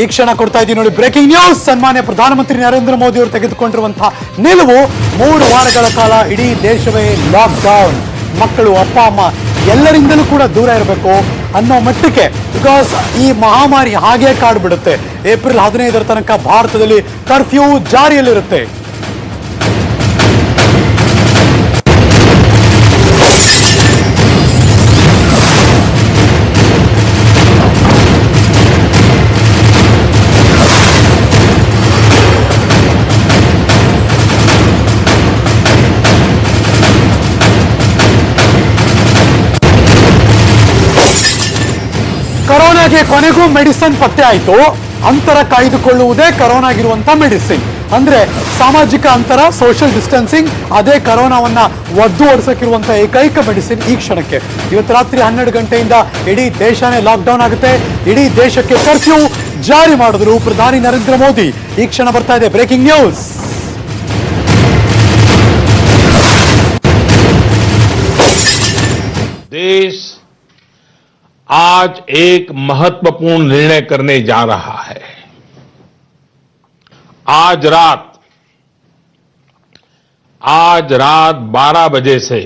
ಈ ಕ್ಷಣ ಕೊಡ್ತಾ ಇದ್ದೀವಿ ನೋಡಿ ಬ್ರೇಕಿಂಗ್ ನ್ಯೂಸ್. ಸನ್ಮಾನ್ಯ ಪ್ರಧಾನಮಂತ್ರಿ ನರೇಂದ್ರ ಮೋದಿ ಅವರು ತೆಗೆದುಕೊಂಡಿರುವಂತಹ ನಿಲುವು 3 ವಾರಗಳ ಕಾಲ ಇಡೀ ದೇಶವೇ ಲಾಕ್ಡೌನ್, ಮಕ್ಕಳು ಅಪ್ಪ ಅಮ್ಮ ಎಲ್ಲರಿಂದಲೂ ಕೂಡ ದೂರ ಇರಬೇಕು ಅನ್ನೋ ಮಟ್ಟಕ್ಕೆ, ಬಿಕಾಸ್ ಈ ಮಹಾಮಾರಿ ಹಾಗೆ ಕಾಡ್ಬಿಡುತ್ತೆ. ಏಪ್ರಿಲ್ 15ರ ತನಕ ಭಾರತದಲ್ಲಿ ಕರ್ಫ್ಯೂ ಜಾರಿಯಲ್ಲಿರುತ್ತೆ. ಕೊರೋನಾಗೆ ಕೊನೆಗೂ ಮೆಡಿಸಿನ್ ಪತ್ತೆ ಆಯಿತು. ಅಂತರ ಕಾಯ್ದುಕೊಳ್ಳುವುದೇ ಕೊರೋನಾಗಿರುವಂತ ಮೆಡಿಸಿನ್. ಅಂದ್ರೆ ಸಾಮಾಜಿಕ ಅಂತರ, ಸೋಷಿಯಲ್ ಡಿಸ್ಟೆನ್ಸಿಂಗ್, ಅದೇ ಕೊರೋನಾವನ್ನ ಒದ್ದು ಓಡಿಸಕ್ಕಿರುವಂತ ಏಕೈಕ ಮೆಡಿಸಿನ್ ಈ ಕ್ಷಣಕ್ಕೆ. ಇವತ್ತು ರಾತ್ರಿ 12 ಗಂಟೆಯಿಂದ ಇಡೀ ದೇಶನೇ ಲಾಕ್ಡೌನ್ ಆಗುತ್ತೆ. ಇಡೀ ದೇಶಕ್ಕೆ ಕರ್ಫ್ಯೂ ಜಾರಿ ಮಾಡಿದ್ರು ಪ್ರಧಾನಿ ನರೇಂದ್ರ ಮೋದಿ. ಈ ಕ್ಷಣ ಬರ್ತಾ ಇದೆ ಬ್ರೇಕಿಂಗ್ ನ್ಯೂಸ್. देश आज एक महत्वपूर्ण निर्णय करने जा रहा है. आज रात 12 बजे से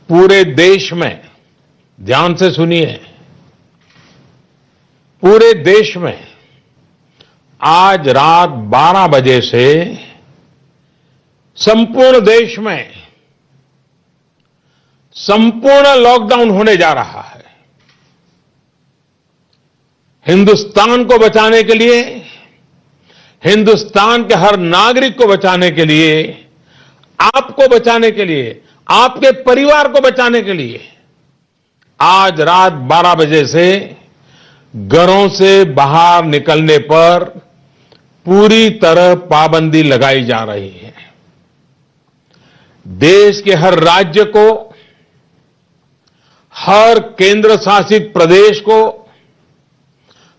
पूरे देश में, ध्यान से सुनिए, पूरे देश में आज रात 12 बजे से संपूर्ण देश में संपूर्ण लॉकडाउन होने जा रहा है. हिंदुस्तान को बचाने के लिए, हिंदुस्तान के हर नागरिक को बचाने के लिए, आपको बचाने के लिए, आपके परिवार को बचाने के लिए आज रात 12 बजे से घरों से बाहर निकलने पर पूरी तरह पाबंदी लगाई जा रही है. देश के हर राज्य को, हर केंद्र शासित प्रदेश को,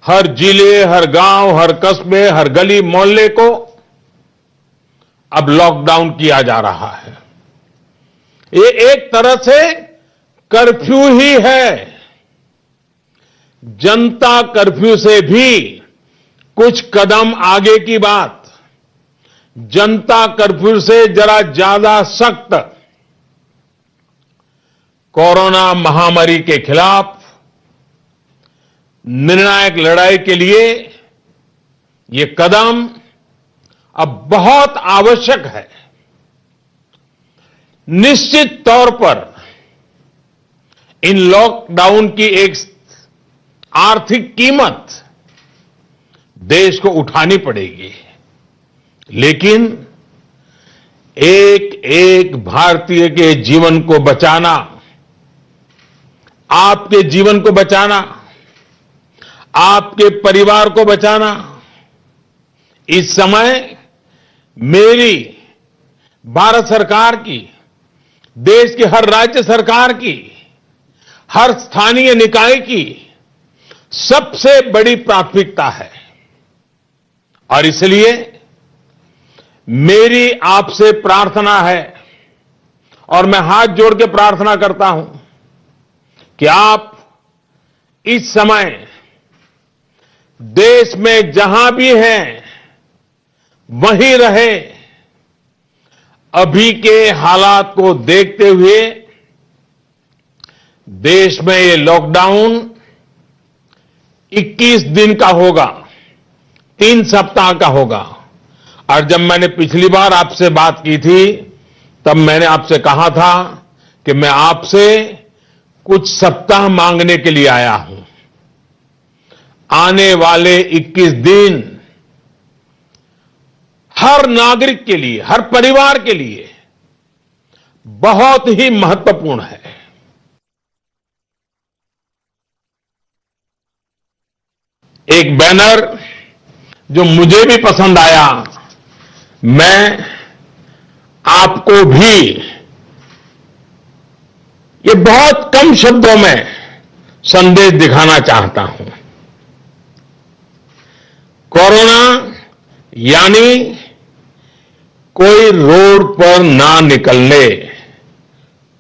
हर जिले, हर गांव, हर कस्बे, हर गली मोहल्ले को अब लॉकडाउन किया जा रहा है. ये एक तरह से कर्फ्यू ही है. जनता कर्फ्यू से भी कुछ कदम आगे की बात. जनता कर्फ्यू से जरा ज्यादा सख्त कोरोना महामारी के खिलाफ निर्णायक लड़ाई के लिए ये कदम अब बहुत आवश्यक है. निश्चित तौर पर इन लॉकडाउन की एक आर्थिक कीमत देश को उठानी पड़ेगी, लेकिन एक एक भारतीय के जीवन को बचाना, आपके जीवन को बचाना, आपके परिवार को बचाना, इस समय मेरी, भारत सरकार की, देश की हर राज्य सरकार की, हर स्थानीय निकाय की सबसे बड़ी प्राथमिकता है. और इसलिए मेरी आपसे प्रार्थना है, और मैं हाथ जोड़ के प्रार्थना करता हूं कि आप इस समय देश में जहां भी हैं वहीं रहे. अभी के हालात को देखते हुए देश में ये लॉकडाउन 21 दिन का होगा, 3 सप्ताह का होगा. और जब मैंने पिछली बार आपसे बात की थी तब मैंने आपसे कहा था कि मैं आपसे कुछ सप्ताह मांगने के लिए आया हूं. आने वाले 21 दिन हर नागरिक के लिए, हर परिवार के लिए बहुत ही महत्वपूर्ण है. एक बैनर जो मुझे भी पसंद आया, मैं आपको भी ये बहुत कम शब्दों में संदेश दिखाना चाहता हूं. कोरोना यानी कोई रोड पर ना निकलने.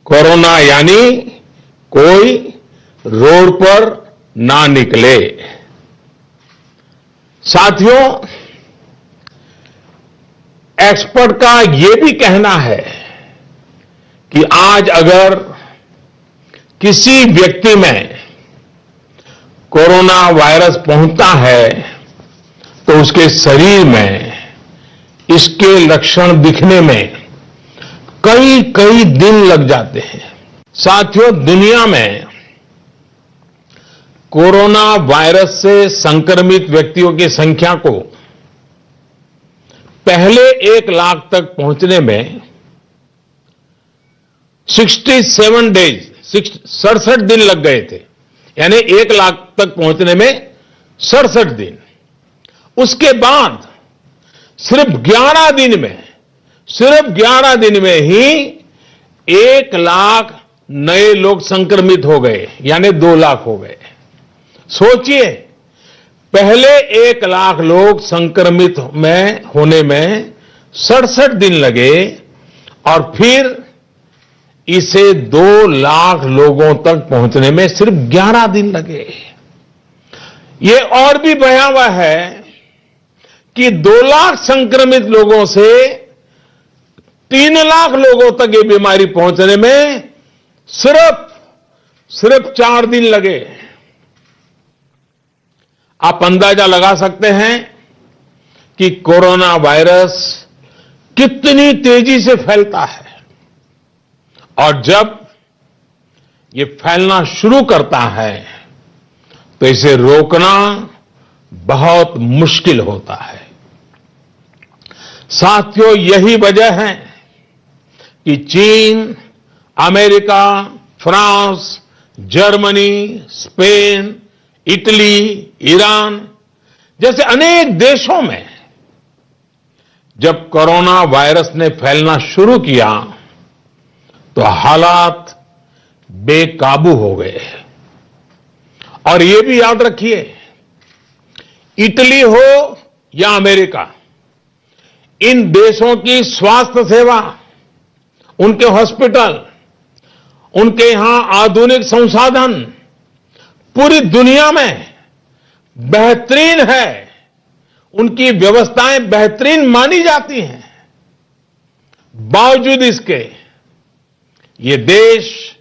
कोरोना यानी कोई रोड पर ना निकले. साथियों, एक्सपर्ट का यह भी कहना है कि आज अगर किसी व्यक्ति में कोरोना वायरस पहुंचता है तो उसके शरीर में इसके लक्षण दिखने में कई कई दिन लग जाते हैं। साथियों, दुनिया में कोरोना वायरस से संक्रमित व्यक्तियों की संख्या को पहले 1 लाख तक पहुंचने में 67 डेज 67 दिन लग गए थे, यानी 1 लाख तक पहुंचने में 67 दिन। उसके बाद सिर्फ 11 दिन में ही 1 लाख नए लोग संक्रमित हो गए, यानी 2 लाख हो गए। सोचिए, पहले 1 लाख लोग संक्रमित होने में 67 दिन लगे और फिर इसे 2 लाख लोगों तक पहुंचने में सिर्फ 11 दिन लगे। ये और भी भयावह है कि 2 लाख संक्रमित लोगों से 3 लाख लोगों तक ये बीमारी पहुंचने में सिर्फ 4 दिन लगे। आप अंदाजा लगा सकते हैं कि कोरोना वायरस कितनी तेजी से फैलता है और जब ये फैलना शुरू करता है तो इसे रोकना बहुत मुश्किल होता है। साथियों, यही वजह है कि चीन, America, France, Germany, Spain, Italy, Iran जैसे अनेक देशों में जब कोरोना वायरस ने फैलना शुरू किया तो हालात बेकाबू हो गए। और यह भी याद रखिए, इटली हो या अमेरिका, इन देशों की स्वास्थ्य सेवा, उनके हॉस्पिटल, उनके यहां आधुनिक संसाधन पूरी दुनिया में बेहतरीन है। उनकी व्यवस्थाएं बेहतरीन मानी जाती हैं। बावजूद इसके ये देश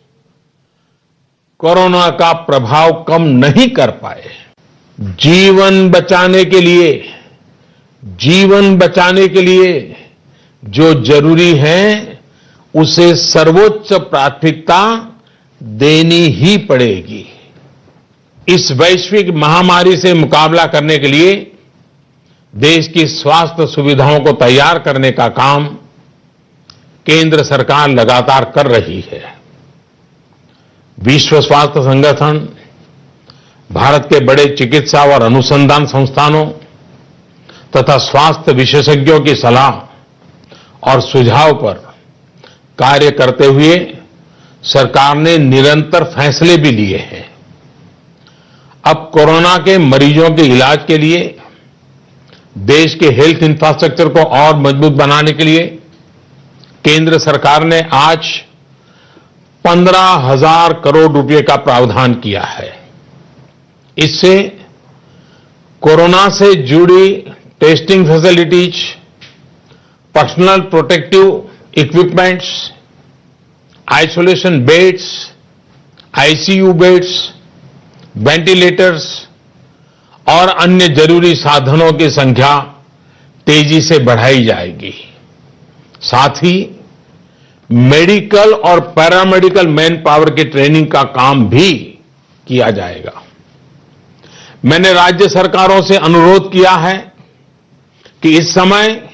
कोरोना का प्रभाव कम नहीं कर पाए। जीवन बचाने के लिए जो जरूरी है उसे सर्वोच्च प्राथमिकता देनी ही पड़ेगी। इस वैश्विक महामारी से मुकाबला करने के लिए देश की स्वास्थ्य सुविधाओं को तैयार करने का काम केंद्र सरकार लगातार कर रही है। विश्व स्वास्थ्य संगठन, भारत के बड़े चिकित्सा और अनुसंधान संस्थानों तथा स्वास्थ्य विशेषज्ञों की सलाह और सुझाव पर कार्य करते हुए सरकार ने निरंतर फैसले भी लिए हैं। अब कोरोना के मरीजों के इलाज के लिए देश के हेल्थ इंफ्रास्ट्रक्चर को और मजबूत बनाने के लिए केंद्र सरकार ने आज 15,000 करोड़ रुपए का प्रावधान किया है। इससे कोरोना से जुड़ी testing facilities, personal protective equipments, isolation beds, ICU beds, ventilators और अन्य जरूरी साधनों की संख्या तेजी से बढ़ाई जाएगी। साथ ही मेडिकल और पैरामेडिकल मैन पावर की ट्रेनिंग का काम भी किया जाएगा। मैंने राज्य सरकारों से अनुरोध किया है कि इस समय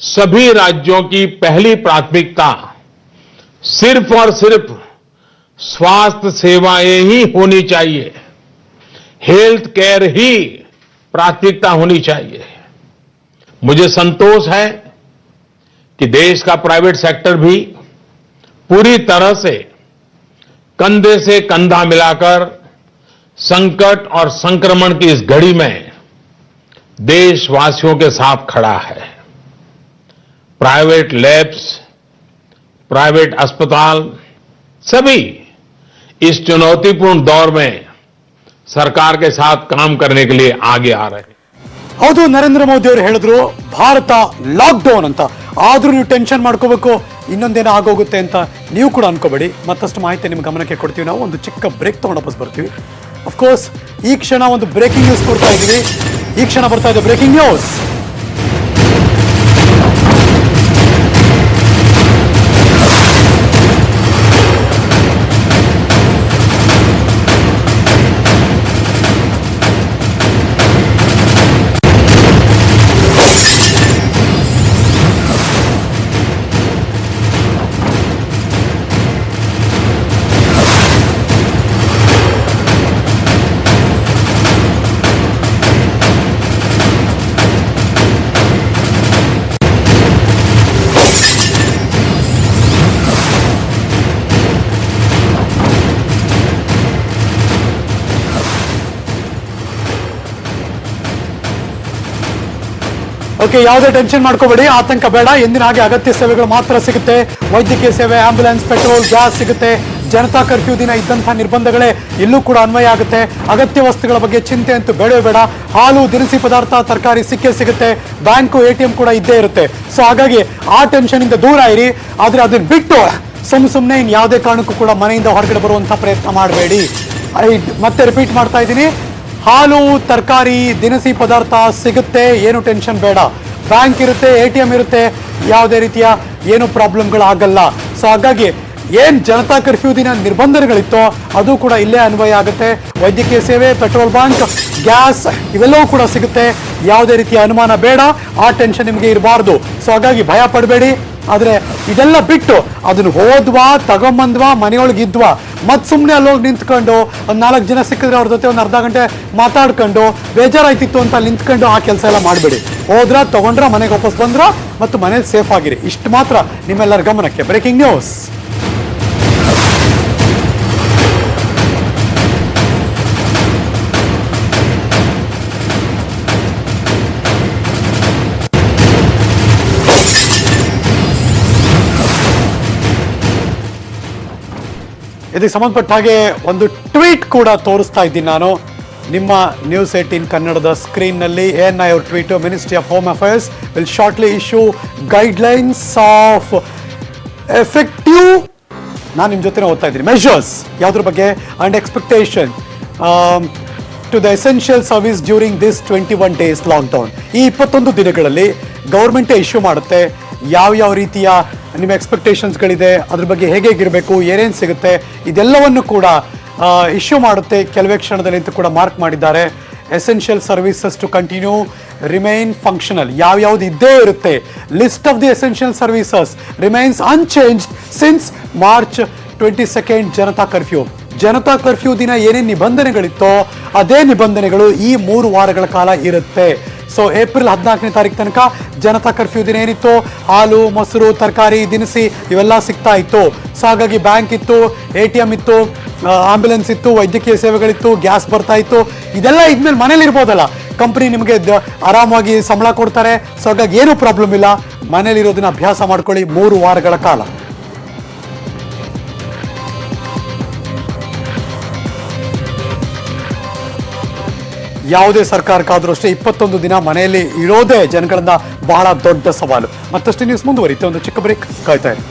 सभी राज्यों की पहली प्राथमिकता सिर्फ और सिर्फ स्वास्थ्य सेवाएं ही होनी चाहिए, हेल्थ केयर ही प्राथमिकता होनी चाहिए। मुझे संतोष है कि देश का प्राइवेट सेक्टर भी पूरी तरह से कंधा मिलाकर संकट और संक्रमण की इस घड़ी में देशवासियों के साथ खड़ा है। प्राइवेट लैब्स, प्राइवेट अस्पताल सभी इस चुनौतीपूर्ण दौर में सरकार के साथ काम करने के लिए आगे आ रहे हैं। ಹೌದು, ನರೇಂದ್ರ ಮೋದಿ ಅವರು ಹೇಳಿದ್ರು ಭಾರತ ಲಾಕ್ಡೌನ್ ಅಂತ. ಆದ್ರೂ ನೀವು ಟೆನ್ಷನ್ ಮಾಡ್ಕೋಬೇಕು, ಇನ್ನೊಂದೇನೋ ಆಗೋಗುತ್ತೆ ಅಂತ ನೀವು ಕೂಡ ಅನ್ಕೋಬೇಡಿ. ಮತ್ತಷ್ಟು ಮಾಹಿತಿ ನಿಮ್ಮ ಗಮನಕ್ಕೆ ಕೊಡ್ತೀವಿ. ನಾವು ಒಂದು ಚಿಕ್ಕ ಬ್ರೇಕ್ ತಗೊಂಡು ವಾಪಸ್ ಬರ್ತೀವಿ. ಅಫ್ಕೋರ್ಸ್ ಈ ಕ್ಷಣ ಒಂದು ಬ್ರೇಕಿಂಗ್ ನ್ಯೂಸ್ ಕೊಡ್ತಾ ಇದ್ದೀವಿ. ಈ ಕ್ಷಣ ಬರ್ತಾ ಇದೆ ಬ್ರೇಕಿಂಗ್ ನ್ಯೂಸ್. ಓಕೆ, ಯಾವುದೇ ಟೆನ್ಷನ್ ಮಾಡ್ಕೋಬೇಡಿ, ಆತಂಕ ಬೇಡ. ಎಂದಿನ ಹಾಗೆ ಅಗತ್ಯ ಸೇವೆಗಳು ಮಾತ್ರ ಸಿಗುತ್ತೆ. ವೈದ್ಯಕೀಯ ಸೇವೆ, ಆಂಬ್ಯುಲೆನ್ಸ್, ಪೆಟ್ರೋಲ್, ಗ್ಯಾಸ್ ಸಿಗುತ್ತೆ. ಜನತಾ ಕರ್ಫ್ಯೂ ದಿನ ಇದ್ದಂತಹ ನಿರ್ಬಂಧಗಳೇ ಇಲ್ಲೂ ಕೂಡ ಅನ್ವಯ ಆಗುತ್ತೆ. ಅಗತ್ಯ ವಸ್ತುಗಳ ಬಗ್ಗೆ ಚಿಂತೆ ಅಂತೂ ಬೇಡವೇ ಬೇಡ. ಹಾಲು, ದಿನಸಿ ಪದಾರ್ಥ, ತರಕಾರಿ ಸಿಕ್ಕೇ ಸಿಗುತ್ತೆ. ಬ್ಯಾಂಕು, ATM ಕೂಡ ಇದ್ದೇ ಇರುತ್ತೆ. ಸೊ ಹಾಗಾಗಿ ಆ ಟೆನ್ಷನ್ ಇಂದ ದೂರ ಇರಿ. ಆದ್ರೆ ಅದನ್ನ ಬಿಟ್ಟು ಸುಮ್ಮನೆ ಇನ್ ಯಾವುದೇ ಕಾರಣಕ್ಕೂ ಕೂಡ ಮನೆಯಿಂದ ಹೊರಗಡೆ ಬರುವಂತ ಪ್ರಯತ್ನ ಮಾಡಬೇಡಿ. ಮತ್ತೆ ರಿಪೀಟ್ ಮಾಡ್ತಾ ಇದ್ದೀನಿ, ಹಾಲು, ತರಕಾರಿ, ದಿನಸಿ ಪದಾರ್ಥ ಸಿಗುತ್ತೆ, ಏನು ಟೆನ್ಷನ್ ಬೇಡ. ಬ್ಯಾಂಕ್ ಇರುತ್ತೆ, ATM ಇರುತ್ತೆ, ಯಾವುದೇ ರೀತಿಯ ಏನು ಪ್ರಾಬ್ಲಮ್ಗಳಾಗಲ್ಲ. ಸೊ ಹಾಗಾಗಿ ಏನ್ ಜನತಾ ಕರ್ಫ್ಯೂ ದಿನ ನಿರ್ಬಂಧಗಳಿತ್ತೋ ಅದು ಕೂಡ ಇಲ್ಲೇ ಅನ್ವಯ ಆಗುತ್ತೆ. ವೈದ್ಯಕೀಯ ಸೇವೆ, ಪೆಟ್ರೋಲ್ ಬಂಕ್, ಗ್ಯಾಸ್ ಇವೆಲ್ಲವೂ ಕೂಡ ಸಿಗುತ್ತೆ. ಯಾವುದೇ ರೀತಿಯ ಅನುಮಾನ ಬೇಡ, ಆ ಟೆನ್ಷನ್ ನಿಮಗೆ ಇರಬಾರ್ದು. ಸೊ ಹಾಗಾಗಿ ಭಯ ಪಡಬೇಡಿ. ಆದ್ರೆ ಇದೆಲ್ಲ ಬಿಟ್ಟು ಅದನ್ನ ಹೋದ್ವಾ, ತಗೊಂಬಂದ್ವಾ, ಮನೆಯೊಳಗಿದ್ವಾ, ಮತ್ ಸುಮ್ಮನೆ ಅಲ್ಲೋಗಿ ನಿಂತ್ಕೊಂಡು ಒಂದು 4 ಜನ ಸಿಕ್ಕಿದ್ರೆ ಅವ್ರ ಜೊತೆ ಒಂದು ಅರ್ಧ ಗಂಟೆ ಮಾತಾಡ್ಕೊಂಡು ಬೇಜಾರಾಯ್ತಿತ್ತು ಅಂತ ಅಲ್ಲಿ ನಿಂತ್ಕೊಂಡು ಆ ಕೆಲಸ ಎಲ್ಲ ಮಾಡಬೇಡಿ. ಹೋದ್ರ, ತಗೊಂಡ್ರ, ಮನೆಗೆ ವಾಪಸ್ ಬಂದ್ರ ಮತ್ತು ಮನೇಲಿ ಸೇಫ್ ಆಗಿರಿ. ಇಷ್ಟು ಮಾತ್ರ ನಿಮ್ಮೆಲ್ಲರ ಗಮನಕ್ಕೆ. Breaking news. ಇದಕ್ಕೆ ಸಂಬಂಧಪಟ್ಟ ಹಾಗೆ ಒಂದು ಟ್ವೀಟ್ ಕೂಡ ತೋರಿಸ್ತಾ ಇದ್ದೀನಿ ನಾನು ನಿಮ್ಮ ನ್ಯೂಸ್ 18 ಕನ್ನಡದ ಸ್ಕ್ರೀನ್ನಲ್ಲಿ. ANI ಅವ್ರ tweet, ministry of home affairs will shortly issue guidelines of effective, ನಾನು ನಿಮ್ಮ ಜೊತೆ ಓದ್ತಾ ಇದ್ದೀನಿ, ಮೆಷರ್ಸ್ ಯಾವುದ್ರ ಬಗ್ಗೆ, and expectation to the essential service during this 21 days lockdown. ಈ 21 ದಿನಗಳಲ್ಲಿ ಗೌರ್ಮೆಂಟೇ ಇಶ್ಯೂ ಮಾಡುತ್ತೆ ಯಾವ ರೀತಿಯ ನಿಮ್ಮ ಎಕ್ಸ್ಪೆಕ್ಟೇಷನ್ಸ್ಗಳಿದೆ, ಅದ್ರ ಬಗ್ಗೆ ಹೇಗಿರಬೇಕು, ಏನೇನು ಸಿಗುತ್ತೆ, ಇದೆಲ್ಲವನ್ನು ಕೂಡ ಇಶ್ಯೂ ಮಾಡುತ್ತೆ ಕೆಲವೇ ಕ್ಷಣದಲ್ಲಿ ಅಂತ ಕೂಡ ಮಾರ್ಕ್ ಮಾಡಿದ್ದಾರೆ. Essential services to continue remain functional, ಯಾವ್ಯಾವ್ದು ಇದ್ದೇ ಇರುತ್ತೆ. List of the essential services remains unchange since March 22 Janata curfew. Janata curfew ದಿನ ಏನೇನು ನಿಬಂಧನೆಗಳಿತ್ತೋ ಅದೇ ನಿಬಂಧನೆಗಳು ಈ 3 ವಾರಗಳ ಕಾಲ ಇರುತ್ತೆ. ಸೊ ಏಪ್ರಿಲ್ 14ನೇ ತಾರೀಕು ತನಕ ಜನತಾ ಕರ್ಫ್ಯೂ ದಿನ ಏನಿತ್ತು, ಹಾಲು, ಮೊಸರು, ತರಕಾರಿ, ದಿನಸಿ ಇವೆಲ್ಲ ಸಿಗ್ತಾ ಇತ್ತು. ಸೊ ಹಾಗಾಗಿ ಬ್ಯಾಂಕ್ ಇತ್ತು, ATM ಇತ್ತು, ಆಂಬ್ಯುಲೆನ್ಸ್ ಇತ್ತು, ವೈದ್ಯಕೀಯ ಸೇವೆಗಳಿತ್ತು, ಗ್ಯಾಸ್ ಬರ್ತಾ ಇತ್ತು. ಇದೆಲ್ಲ ಇದ್ಮೇಲೆ ಮನೇಲಿ ಇರ್ಬೋದಲ್ಲ, ಕಂಪನಿ ನಿಮಗೆ ಆರಾಮಾಗಿ ಸಂಬಳ ಕೊಡ್ತಾರೆ. ಸೊ ಹಾಗಾಗಿ ಏನೂ ಪ್ರಾಬ್ಲಮ್ ಇಲ್ಲ. ಮನೇಲಿರೋದನ್ನ ಅಭ್ಯಾಸ ಮಾಡ್ಕೊಳ್ಳಿ 3 ವಾರಗಳ ಕಾಲ. ಯಾವುದೇ ಸರ್ಕಾರಕ್ಕಾದ್ರೂ ಅಷ್ಟೇ 21 ದಿನ ಮನೆಯಲ್ಲಿ ಇರೋದೇ ಜನಗಳಿಂದ ಬಹಳ ದೊಡ್ಡ ಸವಾಲು. ಮತ್ತಷ್ಟು ನ್ಯೂಸ್ ಮುಂದುವರಿಯುತ್ತೆ. ಒಂದು ಚಿಕ್ಕ ಬ್ರೇಕ್, ಕಾಯ್ತಾ ಇರಿ.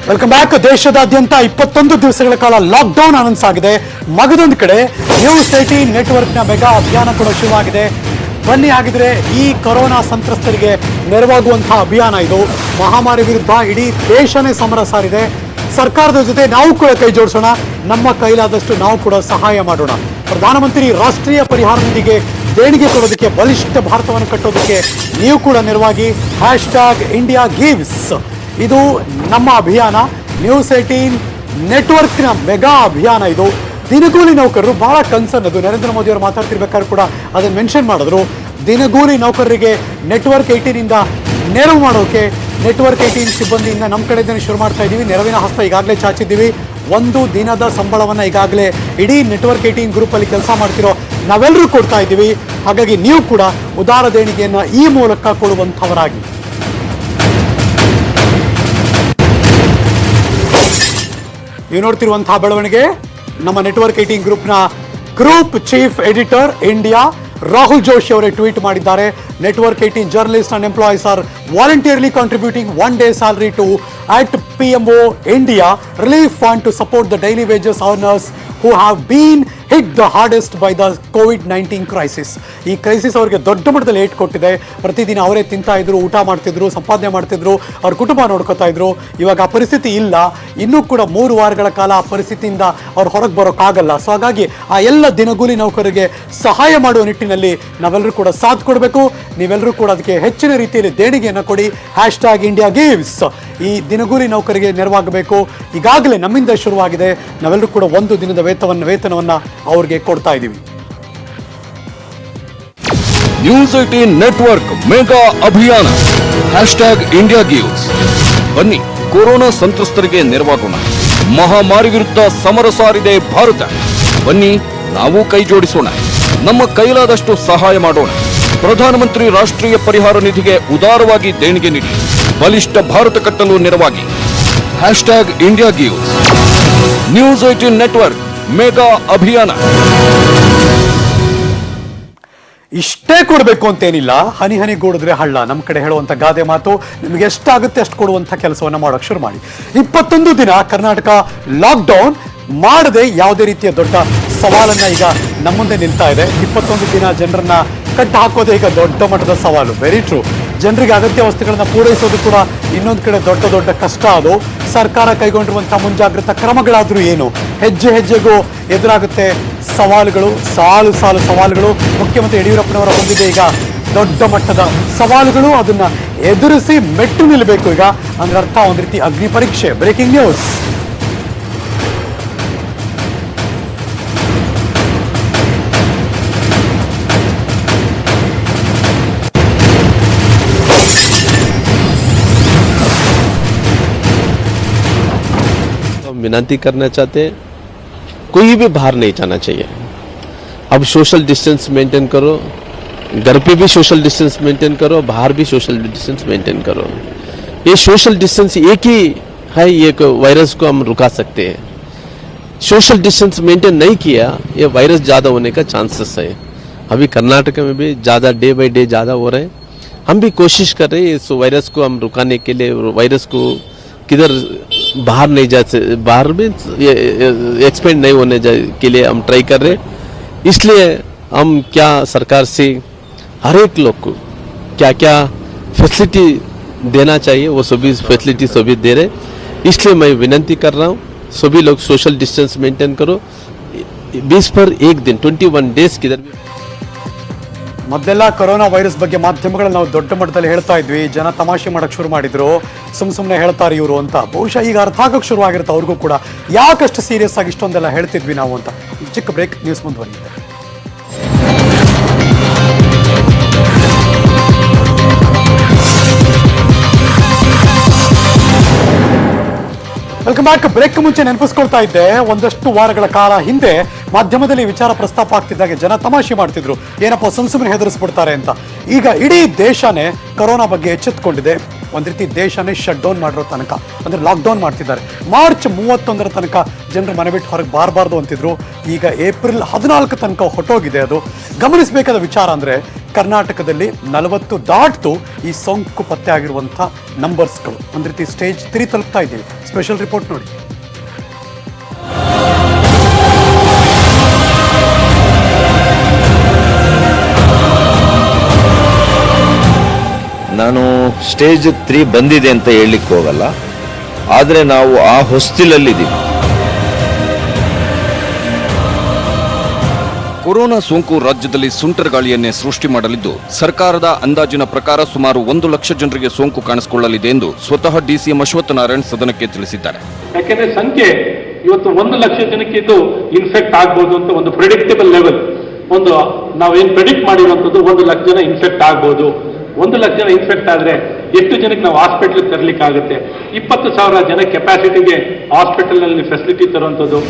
Welcome back. ದೇಶದಾದ್ಯಂತ 21 ದಿವಸಗಳ ಕಾಲ ಲಾಕ್ಡೌನ್ ಅನೌನ್ಸ್ ಆಗಿದೆ. ಮಗದೊಂದು ಕಡೆ ನ್ಯೂಸ್ 18 ನೆಟ್ವರ್ಕ್ನ ಮೆಗಾ ಅಭಿಯಾನ ಕೂಡ ಶುರುವಾಗಿದೆ. ಬನ್ನಿ, ಹಾಗಿದ್ರೆ ಈ ಕೊರೋನಾ ಸಂತ್ರಸ್ತರಿಗೆ ನೆರವಾಗುವಂತಹ ಅಭಿಯಾನ ಇದು. ಮಹಾಮಾರಿ ವಿರುದ್ಧ ಇಡೀ ದೇಶನೇ ಸಮರ ಸಾರಿದೆ. ಸರ್ಕಾರದ ಜೊತೆ ನಾವು ಕೂಡ ಕೈ ಜೋಡಿಸೋಣ, ನಮ್ಮ ಕೈಲಾದಷ್ಟು ನಾವು ಕೂಡ ಸಹಾಯ ಮಾಡೋಣ. ಪ್ರಧಾನಮಂತ್ರಿ ರಾಷ್ಟ್ರೀಯ ಪರಿಹಾರ ನಿಧಿಗೆ ದೇಣಿಗೆ ಕೊಡೋದಕ್ಕೆ, ಬಲಿಷ್ಠ ಭಾರತವನ್ನು ಕಟ್ಟೋದಕ್ಕೆ ನೀವು ಕೂಡ ನೆರವಾಗಿ. #India Gives ಇದು ನಮ್ಮ ಅಭಿಯಾನ. ನ್ಯೂಸ್ 18 ನೆಟ್ವರ್ಕ್ನ ಮೆಗಾ ಅಭಿಯಾನ ಇದು. ದಿನಗೂಲಿ ನೌಕರರು ಬಹಳ ಕನ್ಸರ್ನ್. ಅದು ನರೇಂದ್ರ ಮೋದಿ ಅವರು ಮಾತಾಡ್ತಿರ್ಬೇಕಾದ್ರೂ ಕೂಡ ಅದನ್ನು ಮೆನ್ಷನ್ ಮಾಡಿದ್ರು. ದಿನಗೂಲಿ ನೌಕರರಿಗೆ ನೆಟ್ವರ್ಕ್ 18 ಇಂದ ನೆರವು ಮಾಡೋಕೆ ನೆಟ್ವರ್ಕ್ 18 ಸಿಬ್ಬಂದಿಯಿಂದ ನಮ್ಮ ಕಡೆಯಿಂದನೇ ಶುರು ಮಾಡ್ತಾ ಇದ್ದೀವಿ. ನೆರವಿನ ಹಸ್ತ ಈಗಾಗಲೇ ಚಾಚಿದ್ದೀವಿ. 1 ದಿನದ ಸಂಬಳವನ್ನು ಈಗಾಗಲೇ ಇಡೀ ನೆಟ್ವರ್ಕ್ 18 ಗ್ರೂಪಲ್ಲಿ ಕೆಲಸ ಮಾಡ್ತಿರೋ ನಾವೆಲ್ಲರೂ ಕೊಡ್ತಾ ಇದ್ದೀವಿ. ಹಾಗಾಗಿ ನೀವು ಕೂಡ ಉದಾರ ದೇಣಿಗೆಯನ್ನು ಈ ಮೂಲಕ ಕೊಡುವಂಥವರಾಗಿ. ನೀವು ನೋಡ್ತಿರುವಂತಹ ಬೆಳವಣಿಗೆ ನಮ್ಮ ನೆಟ್ವರ್ಕ್ 18 ಗ್ರೂಪ್ನ group chief editor India Rahul Joshi ಅವರೇ ಟ್ವೀಟ್ ಮಾಡಿದ್ದಾರೆ. Network 18 journalist and employees R voluntarily contributing 1 day salary to at PMO India relief fund to support the daily wages earners who have been hit the hardest by the COVID-19 crisis. ಈ crisis ಅವರಿಗೆ ದೊಡ್ಡ ಮಟ್ಟದಲ್ಲಿ eight ಕೊಟ್ಟಿದೆ. ಪ್ರತಿದಿನ ಅವರೇ ತಿಂತಾ ಇದ್ರು, ಊಟ ಮಾಡ್ತಿದ್ರು, ಸಂಪಾದನೆ ಮಾಡ್ತಿದ್ರು, ಅವ್ರ ಕುಟುಂಬ ನೋಡ್ಕೋತಾ ಇದ್ರು. ಇವಾಗ ಆ ಪರಿಸ್ಥಿತಿ ಇಲ್ಲ. ಇನ್ನೂ ಕೂಡ 3 ವಾರಗಳ ಕಾಲ ಆ ಪರಿಸ್ಥಿತಿಯಿಂದ ಅವ್ರು ಹೊರಗೆ ಬರೋಕ್ಕಾಗಲ್ಲ. ಸೊ ಹಾಗಾಗಿ ಆ ಎಲ್ಲ ದಿನಗೂಲಿ ನೌಕರರಿಗೆ ಸಹಾಯ ಮಾಡುವ ನಿಟ್ಟಿನಲ್ಲಿ ನಾವೆಲ್ಲರೂ ಕೂಡ ಸಾಥ್ ಕೊಡಬೇಕು. ನೀವೆಲ್ಲರೂ ಕೂಡ ಅದಕ್ಕೆ ಹೆಚ್ಚಿನ ರೀತಿಯಲ್ಲಿ ದೇಣಿಗೆಯನ್ನು ಕೊಡಿ. #India gives. ಈ ದಿನಗೂಲಿ ನೌಕರಿಗೆ ನೆರವಾಗಬೇಕು. ಈಗಾಗಲೇ ನಮ್ಮಿಂದ ಶುರುವಾಗಿದೆ. ನಾವೆಲ್ಲರೂ ಕೂಡ 1 ದಿನದ ವೇತನವನ್ನ ಅವ್ರಿಗೆ ಕೊಡ್ತಾ ಇದ್ದೀವಿ. ನ್ಯೂಸ್ 18 ನೆಟ್ವರ್ಕ್ ಮೆಗಾ ಅಭಿಯಾನ #India gives. ಬನ್ನಿ, ಕೊರೋನಾ ಸಂತ್ರಸ್ತರಿಗೆ ನೆರವಾಗೋಣ. ಮಹಾಮಾರಿ ವಿರುದ್ಧ ಸಮರ ಸಾರಿದೆ ಭಾರತ. ಬನ್ನಿ, ನಾವು ಕೈ ಜೋಡಿಸೋಣ. ನಮ್ಮ ಕೈಲಾದಷ್ಟು ಸಹಾಯ ಮಾಡೋಣ. ಪ್ರಧಾನಮಂತ್ರಿ ರಾಷ್ಟ್ರೀಯ ಪರಿಹಾರ ನಿಧಿಗೆ ಉದಾರವಾಗಿ ದೇಣಿಗೆ ನೀಡಿ. ಬಲಿಷ್ಠ ಭಾರತ ಕಟ್ಟಲು ನೆರವಾಗಿ. #India gives. News 18 network mega ಅಭಿಯಾನ. ಇಷ್ಟೇ ಕೊಡಬೇಕು ಅಂತೇನಿಲ್ಲ. ಹನಿ ಹನಿ ಗೂಡಿದ್ರೆ ಹಳ್ಳ, ನಮ್ಮ ಕಡೆ ಹೇಳುವಂಥ ಗಾದೆ ಮಾತು. ನಿಮಗೆ ಎಷ್ಟಾಗುತ್ತೆ ಅಷ್ಟು ಕೊಡುವಂಥ ಕೆಲಸವನ್ನು ಮಾಡೋಕೆ ಶುರು ಮಾಡಿ. 21 ದಿನ ಕರ್ನಾಟಕ ಲಾಕ್ಡೌನ್ ಮಾಡದೆ ಯಾವುದೇ ರೀತಿಯ ದೊಡ್ಡ ಸವಾಲನ್ನ ಈಗ ನಮ್ಮ ಮುಂದೆ ನಿಲ್ತಾ ಇದೆ. 21 ದಿನ ಜನರನ್ನ ಕಟ್ಟು ಹಾಕೋದೇ ಈಗ ದೊಡ್ಡ ಮಟ್ಟದ ಸವಾಲು. Very true. ಜನರಿಗೆ ಅಗತ್ಯ ವಸ್ತುಗಳನ್ನ ಪೂರೈಸೋದು ಕೂಡ ಇನ್ನೊಂದು ಕಡೆ ದೊಡ್ಡ ಕಷ್ಟ. ಅದು ಸರ್ಕಾರ ಕೈಗೊಂಡಿರುವಂತಹ ಮುಂಜಾಗ್ರತಾ ಕ್ರಮಗಳಾದ್ರೂ ಏನು, ಹೆಜ್ಜೆ ಹೆಜ್ಜೆಗೂ ಎದುರಾಗುತ್ತೆ ಸವಾಲುಗಳು, ಸಾಲು ಸವಾಲುಗಳು. ಮುಖ್ಯಮಂತ್ರಿ ಯಡಿಯೂರಪ್ಪನವರ ಹೊಂದಿದೆ ಈಗ ದೊಡ್ಡ ಮಟ್ಟದ ಸವಾಲುಗಳು. ಅದನ್ನ ಎದುರಿಸಿ ಮೆಟ್ಟು ನಿಲ್ಲಬೇಕು ಈಗ. ಅಂದ್ರೆ ಅರ್ಥ ಒಂದು ರೀತಿ ಅಗ್ನಿ ಪರೀಕ್ಷೆ. Breaking news. विनती करना चाहते हैं, कोई भी बाहर नहीं जाना चाहिए. अब सोशल डिस्टेंस मेंटेन करो, घर पे भी सोशल डिस्टेंस मेंटेन करो, बाहर भी सोशल डिस्टेंस मेंटेन करो. ये सोशल डिस्टेंस एक ही है, ये वायरस को हम रुका सकते हैं. सोशल डिस्टेंस मेंटेन नहीं किया, ये वायरस ज़्यादा होने का चांसेस है. अभी कर्नाटक में भी ज़्यादा डे बाई डे ज़्यादा हो रहे हैं. हम भी कोशिश कर रहे हैं इस वायरस को हम रुकाने के लिए. वायरस को किधर बाहर नहीं जा, बाहर में एक्सपेंड नहीं होने के लिए हम ट्राई कर रहे. इसलिए हम क्या सरकार से हर एक लोग को क्या क्या फैसिलिटी देना चाहिए वो सभी फैसिलिटी सभी दे रहे. इसलिए मैं विनती कर रहा हूँ, सभी लोग सोशल डिस्टेंस मेंटेन करो. 20 पर 1 दिन 21 डेज किधर भी. ಮೊದಲೆಲ್ಲ ಕೊರೋನಾ ವೈರಸ್ ಬಗ್ಗೆ ಮಾಧ್ಯಮಗಳಲ್ಲಿ ನಾವು ದೊಡ್ಡ ಮಟ್ಟದಲ್ಲಿ ಹೇಳ್ತಾ ಇದ್ವಿ. ಜನ ತಮಾಷೆ ಮಾಡಕ್ಕೆ ಶುರು ಮಾಡಿದ್ರು, ಸುಮ್ಮನೆ ಹೇಳ್ತಾರೆ ಇವರು ಅಂತ. ಬಹುಶಃ ಈಗ ಅರ್ಥ ಆಗೋಕ್ಕೆ ಶುರುವಾಗಿರುತ್ತೆ ಅವ್ರಿಗೂ ಕೂಡ, ಯಾಕಷ್ಟು ಸೀರಿಯಸ್ ಆಗಿ ಇಷ್ಟೊಂದೆಲ್ಲ ಹೇಳ್ತಿದ್ವಿ ನಾವು ಅಂತ. ಚಿಕ್ಕ ಬ್ರೇಕ್, ನ್ಯೂಸ್ ಮುಂದುವರಿಯುತ್ತೆ. Welcome back. ಬ್ರೇಕ್ ಮುಂಚೆ ನೆನಪಿಸ್ಕೊಳ್ತಾ ಇದ್ದೆ, ಒಂದಷ್ಟು ವಾರಗಳ ಕಾಲ ಹಿಂದೆ ಮಾಧ್ಯಮದಲ್ಲಿ ವಿಚಾರ ಪ್ರಸ್ತಾಪ ಆಗ್ತಿದ್ದಾಗೆ ಜನ ತಮಾಷೆ ಮಾಡ್ತಿದ್ರು, ಏನಪ್ಪ ಸುಮ್ಮನೆ ಹೆದರಿಸ್ಬಿಡ್ತಾರೆ ಅಂತ. ಈಗ ಇಡೀ ದೇಶನೇ ಕೊರೋನಾ ಬಗ್ಗೆ ಎಚ್ಚೆತ್ತುಕೊಂಡಿದೆ. ಒಂದು ರೀತಿ ದೇಶನೇ ಶಟ್ ಡೌನ್ ಮಾಡಿರೋ ತನಕ, ಅಂದ್ರೆ ಲಾಕ್ಡೌನ್ ಮಾಡ್ತಿದ್ದಾರೆ. ಮಾರ್ಚ್ 31ರ ತನಕ ಜನರು ಮನೆ ಬಿಟ್ಟು ಹೊರಗೆ ಬಾರಬಾರ್ದು ಅಂತಿದ್ರು. ಈಗ ಏಪ್ರಿಲ್ 14 ತನಕ ಹೊಟ್ಟೋಗಿದೆ ಅದು. ಗಮನಿಸಬೇಕಾದ ವಿಚಾರ ಅಂದ್ರೆ ಕರ್ನಾಟಕದಲ್ಲಿ 40 ದಾಟ್ತು ಈ ಸೋಂಕು ಪತ್ತೆ ಆಗಿರುವಂಥ ನಂಬರ್ಸ್ಗಳು. ಒಂದು ರೀತಿ ಸ್ಟೇಜ್ 3 ತಲುಪ್ತಾ ಇದ್ದೀವಿ. ಸ್ಪೆಷಲ್ ರಿಪೋರ್ಟ್ ನೋಡಿ. ನಾನು ಸ್ಟೇಜ್ 3 ಬಂದಿದೆ ಅಂತ ಹೇಳಲಿಕ್ಕೆ ಹೋಗಲ್ಲ, ಆದರೆ ನಾವು ಆ ಹೊಸ್ತಿಲಲ್ಲಿದ್ದೀವಿ. ಕೊರೋನಾ ಸೋಂಕು ರಾಜ್ಯದಲ್ಲಿ ಸುಂಟರಗಾಳಿಯನ್ನೇ ಸೃಷ್ಟಿ ಮಾಡಲಿದ್ದು, ಸರ್ಕಾರದ ಅಂದಾಜಿನ ಪ್ರಕಾರ ಸುಮಾರು 1 ಲಕ್ಷ ಜನರಿಗೆ ಸೋಂಕು ಕಾಣಿಸಿಕೊಳ್ಳಲಿದೆ ಎಂದು ಸ್ವತಃ ಡಿಸಿಎಂ ಅಶ್ವತ್ಥನಾರಾಯಣ್ ಸದನಕ್ಕೆ ತಿಳಿಸಿದ್ದಾರೆ. ಯಾಕೆಂದ್ರೆ ಸಂಖ್ಯೆ ಇವತ್ತು 1 ಲಕ್ಷ ಜನಕ್ಕೆ ಇದು ಇನ್ಫೆಕ್ಟ್ ಆಗ್ಬೋದು ಅಂತ ಒಂದು ಪ್ರೆಡಿಕ್ಟಬಲ್ ಲೆವೆಲ್, ಒಂದು ನಾವೇನು ಪ್ರೆಡಿಕ್ಟ್ ಮಾಡಿರುವಂಥದ್ದು 1 ಲಕ್ಷ ಜನ ಇನ್ಫೆಕ್ಟ್ ಆಗ್ಬೋದು. 1 ಲಕ್ಷ ಜನ ಇನ್ಫೆಕ್ಟ್ ಆದ್ರೆ ಎಷ್ಟು ಜನಕ್ಕೆ ನಾವು ಹಾಸ್ಪಿಟಲ್ ತರಲಿಕ್ಕೆ ಆಗುತ್ತೆ? 20,000 ಜನ ಕೆಪಾಸಿಟಿಗೆ ಹಾಸ್ಪಿಟಲ್ನಲ್ಲಿ ಫೆಸಿಲಿಟಿ ತರುವಂಥದ್ದು.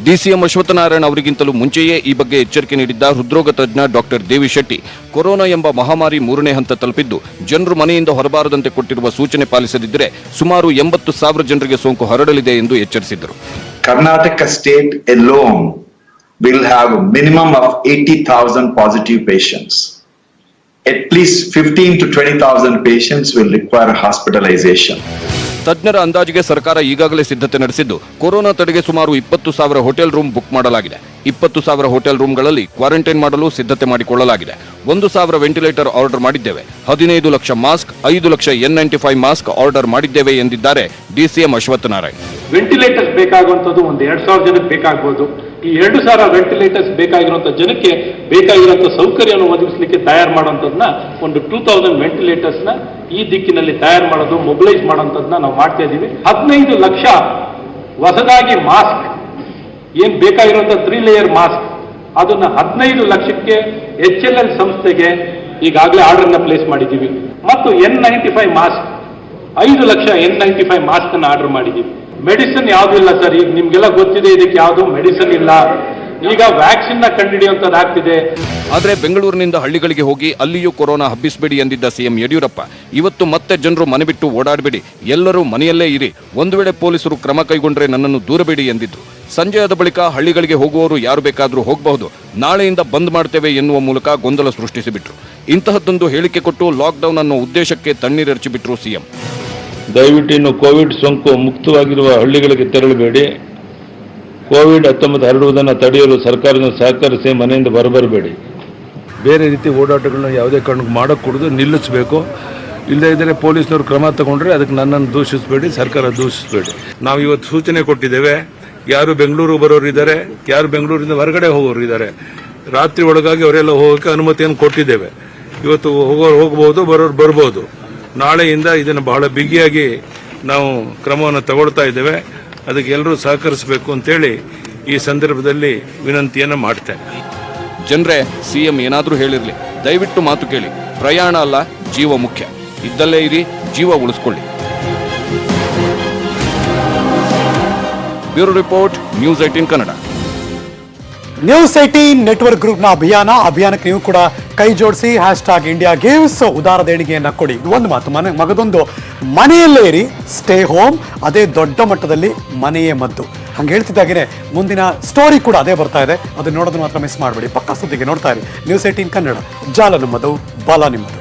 ಡಿಸಿಎಂ ಅಶ್ವತ್ಥನಾರಾಯಣ್ ಅವರಿಗಿಂತಲೂ ಮುಂಚೆಯೇ ಈ ಬಗ್ಗೆ ಎಚ್ಚರಿಕೆ ನೀಡಿದ್ದ ಹೃದ್ರೋಗ ತಜ್ಞ ಡಾಕ್ಟರ್ ದೇವಿ ಶೆಟ್ಟಿ, ಕೊರೋನಾ ಎಂಬ ಮಹಾಮಾರಿ 3ನೇ ಹಂತ ತಲುಪಿದ್ದು, ಜನರು ಮನೆಯಿಂದ ಹೊರಬಾರದಂತೆ ಕೊಟ್ಟಿರುವ ಸೂಚನೆ ಪಾಲಿಸದಿದ್ದರೆ ಸುಮಾರು 80,000 ಜನರಿಗೆ ಸೋಂಕು ಹರಡಲಿದೆ ಎಂದು ಎಚ್ಚರಿಸಿದರು. Karnataka state alone will have a minimum of 80,000 positive patients. At least 15 to 20,000 patients will require hospitalization. ತಜ್ಞರ ಅಂದಾಜಿಗೆ ಸರ್ಕಾರ ಈಗಾಗಲೇ ಸಿದ್ಧತೆ ನಡೆಸಿದ್ದು ಕೊರೋನಾ ತಡೆಗೆ ಸುಮಾರು 20,000 ಹೋಟೆಲ್ ರೂಮ್ ಬುಕ್ ಮಾಡಲಾಗಿದೆ. 20,000 ಹೋಟೆಲ್ ರೂಮ್ಗಳಲ್ಲಿ ಕ್ವಾರಂಟೈನ್ ಮಾಡಲು ಸಿದ್ಧತೆ ಮಾಡಿಕೊಳ್ಳಲಾಗಿದೆ. 1,000 ವೆಂಟಿಲೇಟರ್ ಆರ್ಡರ್ ಮಾಡಿದ್ದೇವೆ. 15 lakh mask, 5 lakh N95 mask order ಮಾಡಿದ್ದೇವೆ ಎಂದಿದ್ದಾರೆ ಡಿಸಿಎಂ ಅಶ್ವಥ್ ನಾರಾಯಣ್. ವೆಂಟಿಲೇಟರ್ಸ್ ಬೇಕಾಗುವಂಥದ್ದು ಒಂದು 2,000 ಜನಕ್ಕೆ ಬೇಕಾಗ್ಬೋದು. ಈ 2,000 ವೆಂಟಿಲೇಟರ್ಸ್ ಬೇಕಾಗಿರುವಂಥ ಜನಕ್ಕೆ ಬೇಕಾಗಿರುವಂಥ ಸೌಕರ್ಯವನ್ನು ಒದಗಿಸಲಿಕ್ಕೆ ತಯಾರು ಮಾಡುವಂಥದ್ದನ್ನ ಒಂದು 2,000 ವೆಂಟಿಲೇಟರ್ಸ್ನ ಈ ದಿಕ್ಕಿನಲ್ಲಿ ತಯಾರು ಮಾಡೋದು, ಮೊಬಿಲೈಸ್ ಮಾಡುವಂಥದ್ದನ್ನ ನಾವು ಮಾಡ್ತಾ ಇದ್ದೀವಿ. 15 ಲಕ್ಷ ಹೊಸದಾಗಿ ಮಾಸ್ಕ್ ಏನ್ ಬೇಕಾಗಿರುವಂಥ 3 ಲೇಯರ್ ಮಾಸ್ಕ್ ಅದನ್ನ 15 ಲಕ್ಷಕ್ಕೆ HLL ಸಂಸ್ಥೆಗೆ ಈಗಾಗಲೇ ಆರ್ಡರ್ನ ಪ್ಲೇಸ್ ಮಾಡಿದ್ದೀವಿ. ಮತ್ತು N95 mask 5 lakh N95 mask ಅನ್ನ ಆರ್ಡರ್ ಮಾಡಿದ್ದೀವಿ. ಮೆಡಿಸಿನ್ ಯಾವುದೂ ಇಲ್ಲ ಸರ್, ಈಗ ನಿಮ್ಗೆಲ್ಲ ಗೊತ್ತಿದೆ, ಇದಕ್ಕೆ ಯಾವುದು ಮೆಡಿಸಿನ್ ಇಲ್ಲ. ಈಗ ವ್ಯಾಕ್ಸಿನ್ ನ ಕಂಡುಹಿಡಿಯುವಂತದ್ದಾಗ್ತಿದೆ. ಆದರೆ ಬೆಂಗಳೂರಿನಿಂದ ಹಳ್ಳಿಗಳಿಗೆ ಹೋಗಿ ಅಲ್ಲಿಯೂ ಕೊರೋನಾ ಹಬ್ಬಿಸಬೇಡಿ ಎಂದಿದ್ದ ಸಿಎಂ ಯಡಿಯೂರಪ್ಪ ಇವತ್ತು ಮತ್ತೆ ಜನರು ಮನೆ ಬಿಟ್ಟು ಓಡಾಡಬೇಡಿ, ಎಲ್ಲರೂ ಮನೆಯಲ್ಲೇ ಇರಿ, ಒಂದು ವೇಳೆ ಪೊಲೀಸರು ಕ್ರಮ ಕೈಗೊಂಡ್ರೆ ನನ್ನನ್ನು ದೂರಬೇಡಿ ಎಂದಿದ್ರು. ಸಂಜೆಯಾದ ಬಳಿಕ ಹಳ್ಳಿಗಳಿಗೆ ಹೋಗುವವರು ಯಾರು ಬೇಕಾದರೂ ಹೋಗಬಹುದು, ನಾಳೆಯಿಂದ ಬಂದ್ ಮಾಡ್ತೇವೆ ಎನ್ನುವ ಮೂಲಕ ಗೊಂದಲ ಸೃಷ್ಟಿಸಿಬಿಟ್ರು. ಇಂತಹದ್ದೊಂದು ಹೇಳಿಕೆ ಕೊಟ್ಟು ಲಾಕ್ಡೌನ್ ಅನ್ನೋ ಉದ್ದೇಶಕ್ಕೆ ತಣ್ಣೀರೆರಚಿಬಿಟ್ರು ಸಿಎಂ. ದಯವಿಟ್ಟು ಇನ್ನು ಕೋವಿಡ್ ಸೋಂಕು ಮುಕ್ತವಾಗಿರುವ ಹಳ್ಳಿಗಳಿಗೆ ತೆರಳಬೇಡಿ. ಕೋವಿಡ್-19 ಹರಡುವುದನ್ನು ತಡೆಯಲು ಸರ್ಕಾರವನ್ನು ಸಹಕರಿಸಿ ಮನೆಯಿಂದ ಬರಬೇಡಿ. ಬೇರೆ ರೀತಿ ಓಡಾಟಗಳನ್ನ ಯಾವುದೇ ಕಾರಣಕ್ಕೂ ಮಾಡೋಕ್ಕೂಡದು, ನಿಲ್ಲಿಸಬೇಕು. ಇಲ್ಲದೇ ಇದ್ದರೆ ಪೊಲೀಸ್ನವರು ಕ್ರಮ ತಗೊಂಡ್ರೆ ಅದಕ್ಕೆ ನನ್ನನ್ನು ದೂಷಿಸಬೇಡಿ, ಸರ್ಕಾರ ದೂಷಿಸಬೇಡಿ. ನಾವು ಇವತ್ತು ಸೂಚನೆ ಕೊಟ್ಟಿದ್ದೇವೆ. ಯಾರು ಬೆಂಗಳೂರು ಬರೋರು ಇದ್ದಾರೆ, ಯಾರು ಬೆಂಗಳೂರಿಂದ ಹೊರಗಡೆ ಹೋಗೋರು ಇದ್ದಾರೆ, ರಾತ್ರಿ ಒಳಗಾಗಿ ಅವರೆಲ್ಲ ಹೋಗೋಕ್ಕೆ ಅನುಮತಿಯನ್ನು ಕೊಟ್ಟಿದ್ದೇವೆ. ಇವತ್ತು ಹೋಗೋರು ಹೋಗಬಹುದು, ಬರೋರು ಬರ್ಬೋದು. ನಾಳೆಯಿಂದ ಇದನ್ನು ಬಹಳ ಬಿಗಿಯಾಗಿ ನಾವು ಕ್ರಮವನ್ನು ತಗೊಳ್ತಾ ಇದ್ದೇವೆ. ಅದಕ್ಕೆ ಎಲ್ಲರೂ ಸಹಕರಿಸಬೇಕು ಅಂತೇಳಿ ಈ ಸಂದರ್ಭದಲ್ಲಿ ವಿನಂತಿಯನ್ನು ಮಾಡ್ತೇನೆ. ಜನರೇ, ಸಿಎಂ ಏನಾದರೂ ಹೇಳಿರಲಿ, ದಯವಿಟ್ಟು ಮಾತು ಕೇಳಿ. ಪ್ರಯಾಣ ಅಲ್ಲ, ಜೀವ ಮುಖ್ಯ. ಇದ್ದಲ್ಲೇ ಇರಿ, ಜೀವ ಉಳಿಸ್ಕೊಳ್ಳಿ. Bureau report, news 18 Kannada. News 18 network ಗ್ರೂಪ್ನ ಅಭಿಯಾನಕ್ಕೆ ನೀವು ಕೂಡ ಕೈ ಜೋಡಿಸಿ #India Gives ಉದಾರ ದೇಣಿಗೆಯನ್ನ ಕೊಡಿ. ಇದು ಒಂದು ಮಾತು. ಮಗದೊಂದು, ಮನೆಯಲ್ಲೇ ಇರಿ, ಸ್ಟೇ ಹೋಮ್. ಅದೇ ದೊಡ್ಡ ಮಟ್ಟದಲ್ಲಿ ಮನೆಯೇ ಮದ್ದು. ಹಂಗೆ ಹೇಳ್ತಿದ್ದಾಗೇನೆ ಮುಂದಿನ ಸ್ಟೋರಿ ಕೂಡ ಅದೇ ಬರ್ತಾ ಇದೆ. ಅದನ್ನ ನೋಡೋದು ಮಾತ್ರ ಮಿಸ್ ಮಾಡಬೇಡಿ. ಪಕ್ಕಾ ಸುದ್ದಿಗೆ ನೋಡ್ತಾ ಇರಿ ನ್ಯೂಸ್ 18 ಕನ್ನಡ. ಜಾಲ ನಮ್ಮದು, ಬಾಲ ನಿಮ್ಮದು.